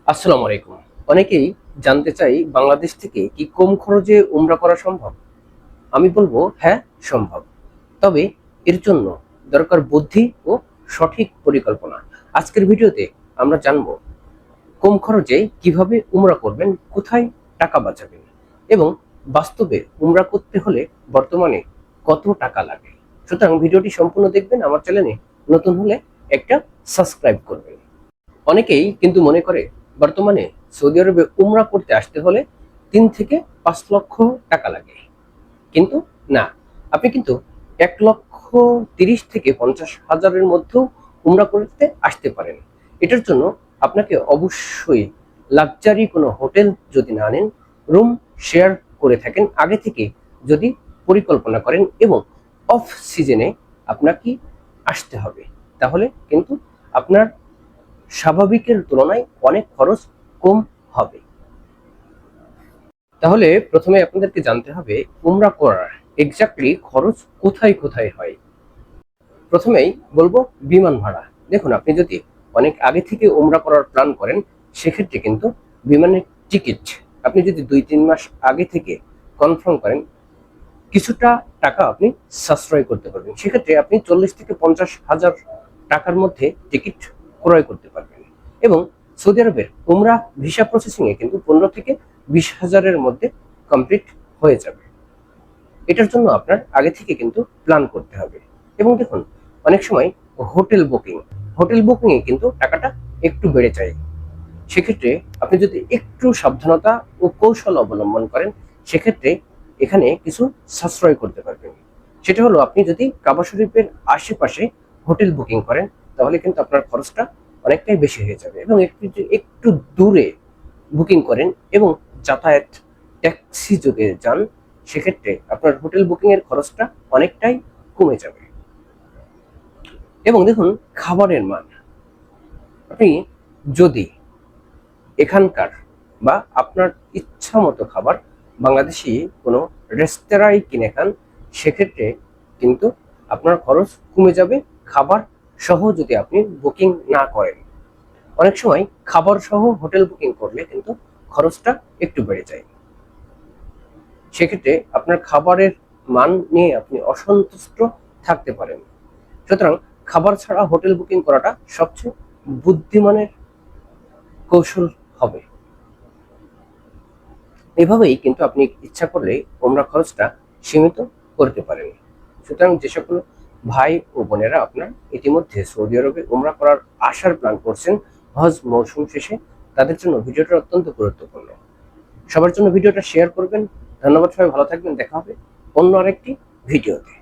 আসসালামু আলাইকুম। অনেকেই জানতে চাই বাংলাদেশ থেকে কি কম খরচে উমরা করা সম্ভব? আমি বলবো হ্যাঁ, সম্ভব। তবে এর জন্য দরকার বুদ্ধি ও সঠিক পরিকল্পনা। আজকের ভিডিওতে আমরা জানবো কম খরচে কিভাবে উমরা করবেন, কোথায় টাকা বাঁচাবেন এবং বাস্তবে উমরা করতে হলে বর্তমানে কত টাকা লাগে। সুতরাং ভিডিওটি সম্পূর্ণ দেখবেন। আমার চ্যানেলে নতুন হলে একটা সাবস্ক্রাইব করবেন। অনেকেই কিন্তু মনে করে বর্তমানে সৌদি আরবে উমরা করতে আসতে হলে 3 থেকে 5 লক্ষ টাকা লাগে। কিন্তু না, আপনি কিন্তু 1,30,000 থেকে 50,000-এর মধ্যেও উমরা করতে আসতে পারেন। এটার জন্য আপনাকে অবশ্যই লাক্সারি কোনো হোটেল যদি না নেন, রুম শেয়ার করে থাকেন আগে থেকে যদি পরিকল্পনা করেন এবং অফ সিজনে আপনাকে আসতে হবে, তাহলে কিন্তু আপনার স্বাভাবিকের তুলনায় অনেক খরচ কম হবে। তাহলে প্রথমে আপনাদেরকে জানতে হবে উমরা করার এক্স্যাক্টলি খরচ কোথায় কোথায় হয়। প্রথমেই বলবো বিমান ভাড়া। দেখুন, আপনি যদি অনেক আগে থেকে উমরা করার প্ল্যান করেন, সেক্ষেত্রে কিন্তু বিমানের টিকিট আপনি যদি 2-3 মাস আগে থেকে কনফার্ম করেন, কিছুটা টাকা আপনি সাশ্রয় করতে পারবেন। সেক্ষেত্রে আপনি 40 থেকে 50 হাজার টাকার মধ্যে টিকিট ক্রয় করতে পারবেন এবং সৌদি আরবের উমরা ভিসা প্রসেসিং এ কিন্তু 15 থেকে 20 হাজারের মধ্যে কমপ্লিট হয়ে যাবে। এটার জন্য আপনার আগে থেকে কিন্তু প্ল্যান করতে হবে। এবং দেখুন, অনেক সময় হোটেল বুকিং এ কিন্তু টাকাটা একটু বেড়ে যায়। সেক্ষেত্রে আপনি যদি একটু সাবধানতা ও কৌশল অবলম্বন করেন, সেক্ষেত্রে এখানে কিছু সাশ্রয় করতে পারবেন। সেটা হলো, আপনি যদি কাবা শরীফের আশেপাশে হোটেল বুকিং করেন, তাহলে কিন্তু আপনার খরচটা অনেকটাই বেশি হয়ে যাবে। এবং একটু দূরে বুকিং করেন এবং যাতায়াত ট্যাক্সি যোগে যান, সেক্ষেত্রে আপনার হোটেল বুকিং এর খরচটা অনেকটাই কমে যাবে। এবং দেখুন, খাবারের মান, আপনি যদি এখানকার বা আপনার ইচ্ছা মতো খাবার বাংলাদেশি কোনো রেস্তোরাঁয় কিনে খান, সেক্ষেত্রে কিন্তু আপনার খরচ কমে যাবে খাবার সহ যদি আপনি বুকিং না করেন। অনেক সময় খাবার সহ হোটেল বুকিং করলে কিন্তু খরচটা একটু বেড়ে যায়। সেক্ষেত্রে আপনার খাবারের মান নিয়ে আপনি অসন্তুষ্ট থাকতে পারেন। সুতরাং খাবার ছাড়া হোটেল বুকিং করাটা সবচেয়ে বুদ্ধিমানের কৌশল হবে। এভাবেই কিন্তু আপনি ইচ্ছা করলে উমরা খরচটা সীমিত করতে পারেন। সুতরাং যে সকল ভাই ও বোনেরা আপনার ইতিমধ্যে সৌদি আরবে উমরা করার আসার প্ল্যান করছেন হজ মৌসুম শেষে, তাদের জন্য ভিডিওটা অত্যন্ত গুরুত্বপূর্ণ। সবার জন্য ভিডিওটা শেয়ার করবেন। ধন্যবাদ, সবাই ভালো থাকবেন। দেখা হবে অন্য আরেকটি ভিডিওতে।